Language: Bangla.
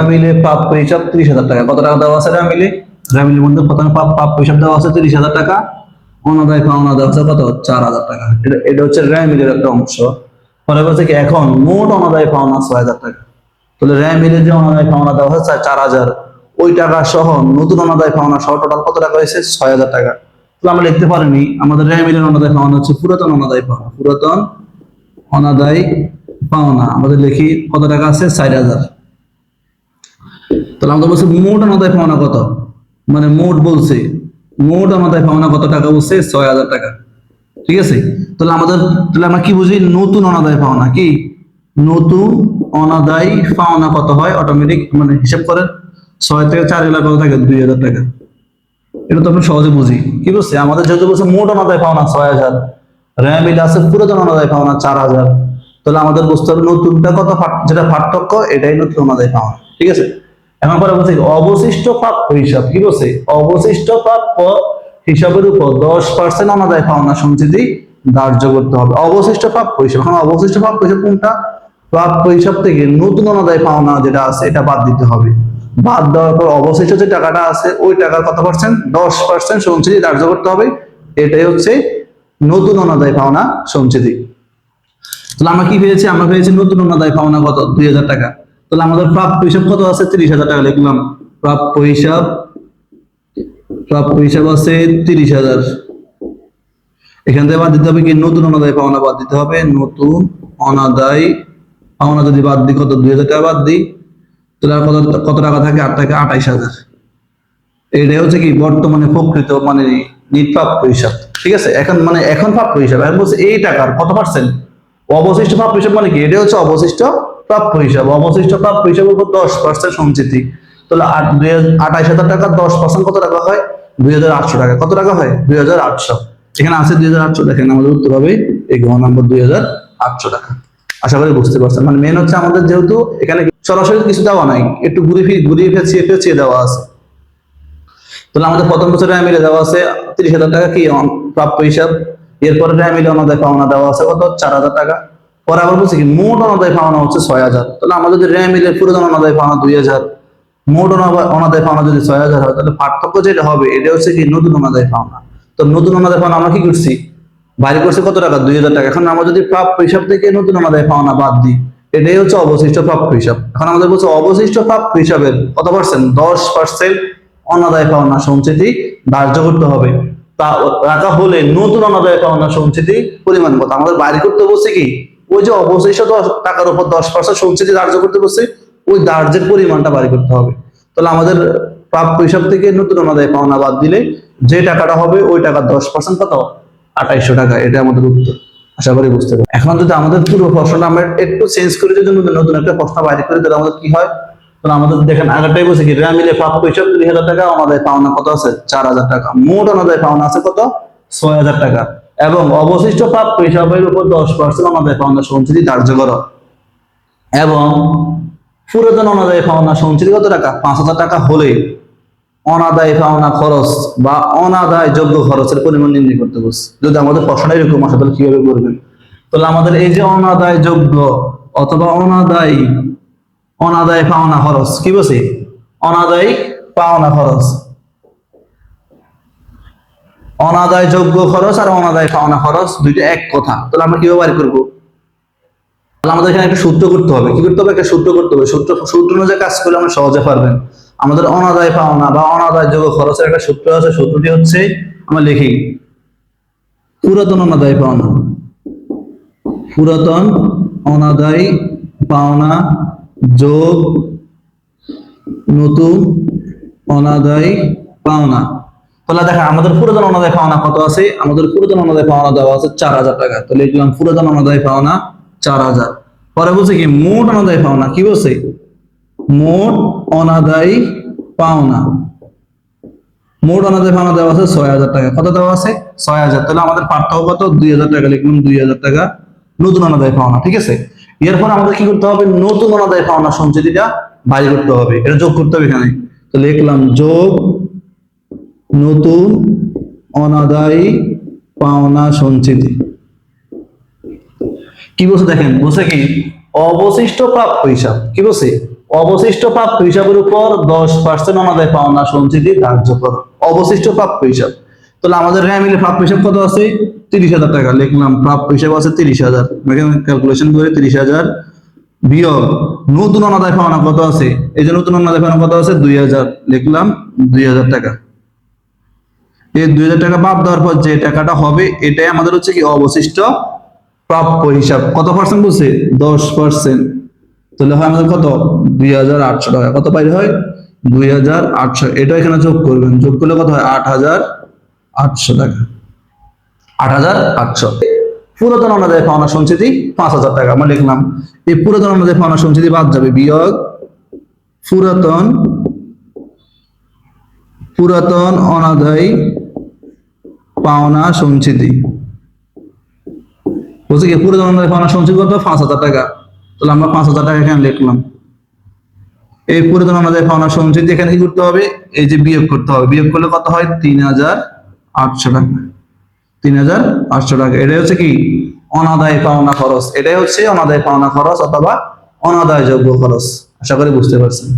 মিলে প্রাপ্য হিসাব 30,000 টাকা। কত টাকা দেওয়া আছে মিলে? মিলের মধ্যে প্রথমে প্রাপ্য হিসাব দেওয়া আছে 30,000 টাকা, অনাদায় পাওনা দেওয়া আছে কত? 4,000 টাকা। এটা হচ্ছে মিলের একটা অংশ। পরে বলছে কি এখন মোট অনাদায় পাওনা 6,000 টাকা। তাহলে মিলের যে অনাদায় পাওনা দেওয়া হচ্ছে 4,000, ওই টাকা সহ নতুন অনাদায় পাওনা সহ টোটাল কত টাকা হয়েছে? 6,000 টাকা। তাহলে আমরা লিখতে পারিনি আমাদের মিলের অনাদায় পাওনা হচ্ছে পুরাতন অনাদায় পাওনা। পুরাতন অনাদায় পাওনা আমাদের লিখি কত টাকা আছে? 4,000। তাহলে আমাদের বলছে মোট অনাদায় পাওনা কত, মানে মোট বলছে মোট অনাদায় পাওনা কত টাকা বলছে? 6,000 টাকা। ঠিক আছে, তাহলে আমরা কি বুঝি? নতুন অনাদায় পাওনা কি? নতুন অনাদায় পাওনা কত হয়? অটোমেটিক মানে হিসাব করেন, 6 থেকে 4 গেলে কত থাকে? 2,000 টাকা। এটা তো আমরা সহজে বুঝি। কি বলছে? আমাদের যেহেতু বলছে মোট অনাদায় পাওনা 6,000, মিলে আছে পুরাতন অনাদায় পাওনা 4,000, তাহলে আমাদের বুঝতে হবে নতুনটা কত, যেটা পার্থক্য এটাই নতুন অনাদায় পাওনা। ঠিক আছে, এখন পরে বলছে অবশিষ্ট প্রাপ্য হিসাব। কি বলছে? অবশিষ্ট প্রাপ্য হিসাবের উপর 10% অনাদায় পাওনা সঞ্চিতি ধার্য করতে হবে। অবশিষ্ট প্রাপ্য হিসাব। এখন অবশিষ্ট প্রাপ্য হিসাব কোনটা? প্রাপ্য হিসাব থেকে নতুন অনাদায় পাওনা যেটা আছে এটা বাদ দিতে হবে। বাদ দেওয়ার পর অবশিষ্ট যে টাকাটা আছে ওই টাকার কত পার্সেন্ট? 10% সঞ্চিতি ধার্য করতে হবে। এটাই হচ্ছে নতুন অনাদায় পাওনা সঞ্চিতি। তাহলে আমরা কি পেয়েছি? আমরা পেয়েছি নতুন অনাদায় পাওনা কত? 2,000 টাকা। তাহলে আমাদের প্রাপ্য হিসাব কত আছে? 30,000 টাকা লিখলাম। প্রাপ্য হিসাব আছে 30,000। এখান থেকে বাদ দিতে হবে কি? নতুন অনাদায় পাওনা বাদ দিতে হবে। নতুন অনাদায় পাওনা যদি বাদ দিই কত? 2,000 টাকা বাদ দিই, তাহলে কত টাকা থাকে? 8 টাকা 28,000। এটাই হচ্ছে কি বর্তমানে প্রকৃত মানে নিষ্প্রাপ্য হিসাব। ঠিক আছে, এখন প্রাপ্য হিসাব। এখন বলছে এই টাকার কত পার্সেন্ট? অবশিষ্ট প্রাপ্য হিসাব মানে কি? এটা হচ্ছে অবশিষ্ট প্রাপ্য হিসাব। অবশিষ্ট প্রাপ্য হিসাবের উপর 10% সঞ্চিতি। তাহলে 28,000 টাকা 10% কত টাকা হয়? 2,800 টাকা। কত টাকা হয়? 2,800। এখানে আছে 2,800। দেখেন আমাদের উত্তর হবে এই ঘ নম্বর 2,800 টাকা। আশা করি বুঝতে পারছেন। মানে মেন হচ্ছে আমাদের যেহেতু এখানে সরাসরি কিছু দেওয়া নাই, একটু ঘুরিয়ে পেঁচিয়ে দেওয়া আছে। তাহলে আমাদের প্রথম বছরে মিলে দেওয়া আছে 30,000 টাকা কি প্রাপ্য হিসাব। এরপরে মিলে অনাদায় পাওনা দেওয়া আছে কত? 4,000 টাকা। পরে আবার বলছে কি মোট অনাদায় পাওনা হচ্ছে 6,000। তাহলে আমাদের যদি মিলে পুরোদন অনাদায় পাওনা 2,000, মোট অনাদায় পাওনা যদি 6,000 হয়, তাহলে পার্থক্য যেটা হবে এটা হচ্ছে কি নতুন অনাদায় পাওনা। তো নতুন অনাদায় পাওনা আমরা কি করছি? বাইরে করছে কত টাকা? 2,000 টাকা। এখন আমরা যদি প্রাপ্য হিসাব থেকে নতুন অনাদায় পাওনা বাদ দিই, এটাই হচ্ছে অবশিষ্ট প্রাপ্য হিসাব। এখন আমাদের বলছে অবশিষ্ট প্রাপ্য হিসাবের কত পার্সেন্ট? 10% অনাদায় পাওনা সঞ্চিতি ধার্য করতে হবে। তা রাখা হলে নতুন অনাদায় পাওনা সঞ্চিতি পরিমাণ কত? আমাদের বাইরে করতে বলছে কি ওই যে অবশিষ্ট টাকার উপর 10% সঞ্চিতি ধার্য করতে বলছে, ওই ধার্যের পরিমাণটা বাড়ি করতে হবে। তাহলে আমাদের প্রাপ্য হিসাব থেকে নতুন অনাদায় পাওনা বাদ দিলে যে টাকাটা হবে ওই টাকা 10% কত? 2,800 টাকা। এটা আমাদের উত্তর। আশা করি বুঝতে পারবেন। এখন যদি আমাদের পুরো প্রশ্নটা আমরা একটু চেঞ্জ করে যদি নতুন একটা প্রশ্ন বাইরে করি, তাহলে আমাদের কি হয়? তাহলে আমাদের দেখেন আগেরটাই বলছে কি মিলে প্রাপ্য হিসাব 30,000 টাকা, অনাদায় পাওনা কত আছে? 4,000 টাকা। মোট অনাদায় পাওনা আছে কত? 6,000 টাকা। এবং অবশিষ্ট প্রাপ্য হিসাবের উপর 10% অনাদায় পাওনা সঞ্চিতি ধার্য করো। এবং পুরাতন অনাদায় পাওনা সঞ্চিতি কত টাকা? 5,000 টাকা হলে অনাদায় পাওনা খরচ বা অনাদায় যোগ্য খরচের পরিমাণ নির্ণয় করতে বলছে। যদি আমাদের প্রশ্নটা এরকম আসে তাহলে কিভাবে করবেন? তাহলে আমাদের এই যে অনাদায় যোগ্য অথবা অনাদায় পাওনা খরচ, কি বলছে? অনাদায় পাওনা খরচ, অনাদায় যোগ্য খরচ আর অনাদায় পাওনা খরচ দুইটা এক কথা। তাহলে আমরা কিভাবে বাড়ি করবো? তাহলে আমাদের এখানে একটা সূত্র করতে হবে। কি করতে হবে? একটা সূত্র করতে হবে। সূত্র অনুযায়ী কাজ করলে আমরা সহজে পারবেন। আমাদের অনাদায় পাওনা বা অনাদায় যোগ্য খরচের একটা সূত্র আছে। সূত্রটি হচ্ছে, আমরা লিখি পুরাতন অনাদায় পাওনা। পুরাতন অনাদায় পাওনা যোগ নতুন অনাদায় পাওনা। তাহলে দেখা আমাদের পুরাতন অনাদায় পাওনা কত আছে? আমাদের পুরাতন অনাদায় পাওনা দেওয়া আছে 4,000 টাকা। তাহলে লিখলাম পুরাতন অনাদায় পাওনা 4,000। পরে বলছে কি মোট অনাদায় পাওনা। কি বলছে? মোট অনাদায় পাওনা। মোট অনাদায় পাওনা দেওয়া আছে 6,000 টাকা। কত দেওয়া আছে? 6,000। তাহলে আমাদের পার্থক্য কত? 2,000 টাকা। লিখলাম 2,000 টাকা নতুন অনাদায় পাওনা। ঠিক আছে, এরপর আমাদের কি করতে হবে? নতুন অনাদায় পাওনা সঞ্চিতিটা বাইর করতে হবে, এটা যোগ করতে হবে এখানে। তো লিখলাম যোগ নতুন অনাদায় পাওনা সঞ্চিতি। কি বলছে দেখেন, বলছে কি অবশিষ্ট প্রাপ্য হিসাব। কি বলছে? অবশিষ্ট প্রাপ্য হিসাবের উপর 10% অনাদায় পাওনা সঞ্চিতি ধার্য করো। অবশিষ্ট প্রাপ্য হিসাব, তাহলে আমাদের মিলে প্রাপ্য হিসাব কত আছে? 30,000 টাকা লিখলাম। প্রাপ্য হিসাব আছে 30,000, ক্যালকুলেশন করে 30,000 বিয়োগ নতুন অনাদায় পাওনা কত আছে? এই যে নতুন অনাদায় পাওনা কত আছে? 2,000 লিখলাম। 2,000 টাকা। এই 2,000 টাকা বাদ দেওয়ার পর যে টাকাটা হবে এটাই আমাদের হচ্ছে কি অবশিষ্ট প্রাপ্য হিসাব। কত পার্সেন্ট বলছে? 10%। তাহলে হয় আমাদের কত? 2,800 টাকা। কত বাইরে হয়? 2,800। এটা এখানে যোগ করবেন, যোগ করলে কত হয়? 8,800 টাকা। 8,800। পুরাতন অনাদায় পাওনা সঞ্চিতি 5,000 টাকা আমরা লিখলাম। এই পুরাতন অনাদায় পাওনা সঞ্চিতি বাদ যাবে, বিয়োগ পুরাতন অনাদায় পাওনা সঞ্চিতি। বলছে কি পুরাতন অনাদায় পাওনা সঞ্চিতি কত? 5,000 টাকা। তাহলে আমরা 5,000 টাকা এখানে লিখলাম। এই পুরাতন অনাদায় পাওনা সঞ্চিতি এখানে কি করতে হবে? এই যে বিয়োগ করতে হবে। বিয়োগ করলে কত হয়? 3,800 টাকা। 3,800 টাকা। এটাই হচ্ছে কি অনাদায় পাওনা খরচ। এটাই হচ্ছে অনাদায় পাওনা খরচ অথবা অনাদায়যোগ্য খরচ। আশা করি বুঝতে পারছেন।